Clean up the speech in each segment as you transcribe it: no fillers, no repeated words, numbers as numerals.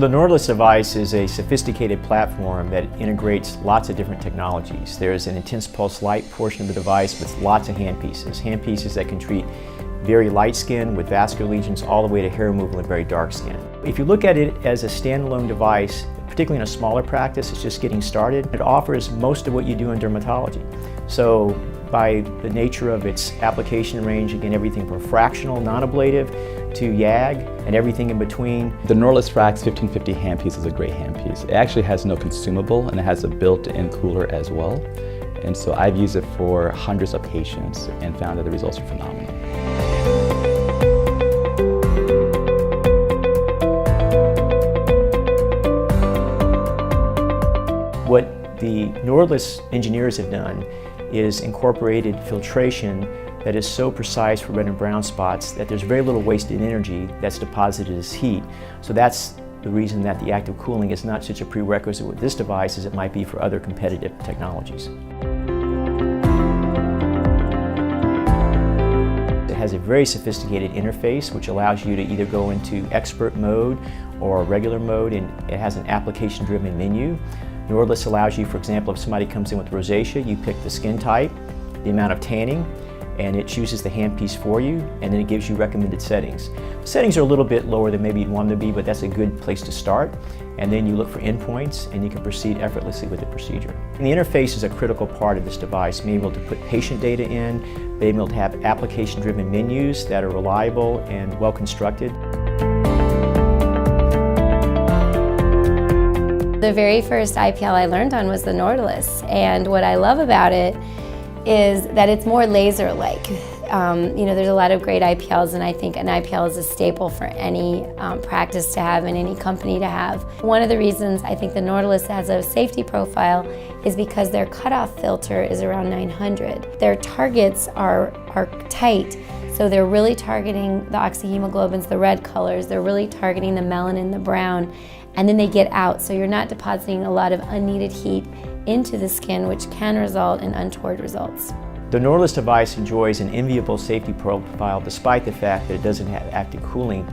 the Nordlys device is a sophisticated platform that integrates lots of different technologies. There's an intense pulse light portion of the device with lots of handpieces that can treat very light skin with vascular lesions all the way to hair removal in very dark skin. If you look at it as a standalone device, particularly in a smaller practice, it's just getting started. It offers most of what you do in dermatology. So by the nature of its application range, again, everything from fractional, non-ablative, to YAG, and everything in between. The Nordlys Frax 1550 handpiece is a great handpiece. It actually has no consumable and it has a built-in cooler as well. And so I've used it for hundreds of patients and found that the results are phenomenal. What the Nordlys engineers have done is incorporated filtration that is so precise for red and brown spots that there's very little wasted energy that's deposited as heat. So that's the reason that the active cooling is not such a prerequisite with this device as it might be for other competitive technologies. It has a very sophisticated interface which allows you to either go into expert mode or regular mode, and it has an application-driven menu. Nordlys allows you, for example, if somebody comes in with rosacea, you pick the skin type, the amount of tanning, and it chooses the handpiece for you, and then it gives you recommended settings. Settings are a little bit lower than maybe you'd want them to be, but that's a good place to start. And then you look for endpoints, and you can proceed effortlessly with the procedure. And the interface is a critical part of this device, being able to put patient data in, being able to have application-driven menus that are reliable and well-constructed. The very first IPL I learned on was the Nordlys, and what I love about it is that it's more laser-like. There's a lot of great IPLs, and I think an IPL is a staple for any practice to have and any company to have. One of the reasons I think the Nordlys has a safety profile is because their cutoff filter is around 900. Their targets are tight, so they're really targeting the oxyhemoglobins, the red colors, they're really targeting the melanin, the brown, and then they get out, so you're not depositing a lot of unneeded heat into the skin, which can result in untoward results. The Nordlys device enjoys an enviable safety profile despite the fact that it doesn't have active cooling.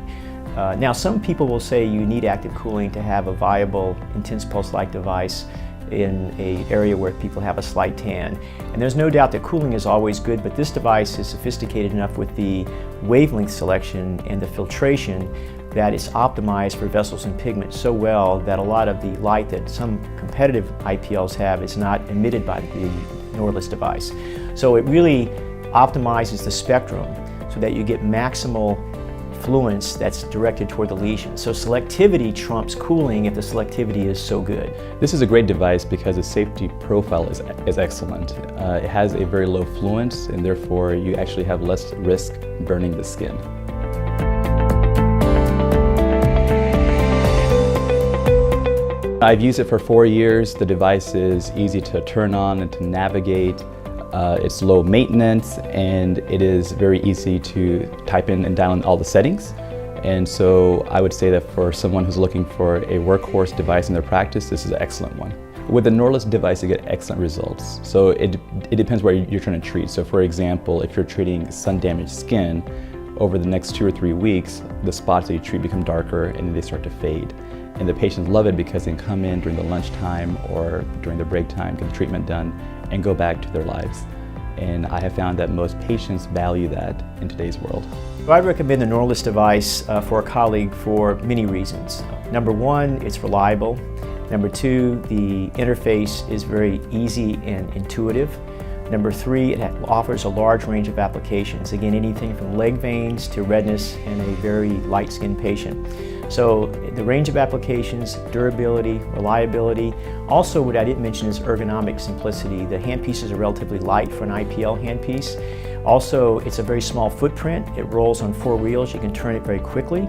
Now, some people will say you need active cooling to have a viable intense pulse light device in an area where people have a slight tan. And there's no doubt that cooling is always good, but this device is sophisticated enough with the wavelength selection and the filtration that it's optimized for vessels and pigments so well that a lot of the light that some competitive IPLs have is not emitted by the Nordlys device. So it really optimizes the spectrum so that you get maximal fluence that's directed toward the lesion. So selectivity trumps cooling if the selectivity is so good. This is a great device because the safety profile is excellent. It has a very low fluence, and therefore you actually have less risk burning the skin. I've used it for 4 years. The device is easy to turn on and to navigate. It's low maintenance, and it is very easy to type in and dial in all the settings. And so I would say that for someone who's looking for a workhorse device in their practice, this is an excellent one. With the Nordlys device, you get excellent results. So it depends where you're trying to treat. So for example, if you're treating sun-damaged skin, over the next 2 or 3 weeks, the spots that you treat become darker and they start to fade. And the patients love it because they can come in during the lunchtime or during the break time, get the treatment done, and go back to their lives. And I have found that most patients value that in today's world. I recommend the Nordlys device for a colleague for many reasons. Number one, it's reliable. Number two, the interface is very easy and intuitive. Number three, it offers a large range of applications. Again, anything from leg veins to redness in a very light-skinned patient. So the range of applications, durability, reliability. Also, what I didn't mention is ergonomic simplicity. The handpieces are relatively light for an IPL handpiece. Also, it's a very small footprint. It rolls on 4 wheels. You can turn it very quickly.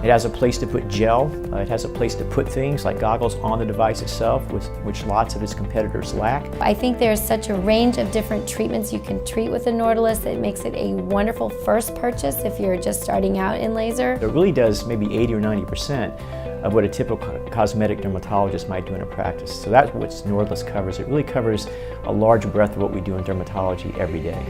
It has a place to put gel. It has a place to put things like goggles on the device itself, which lots of its competitors lack. I think there's such a range of different treatments you can treat with the Nordlys that makes it a wonderful first purchase if you're just starting out in laser. It really does maybe 80 or 90% of what a typical cosmetic dermatologist might do in a practice. So that's what Nordlys covers. It really covers a large breadth of what we do in dermatology every day.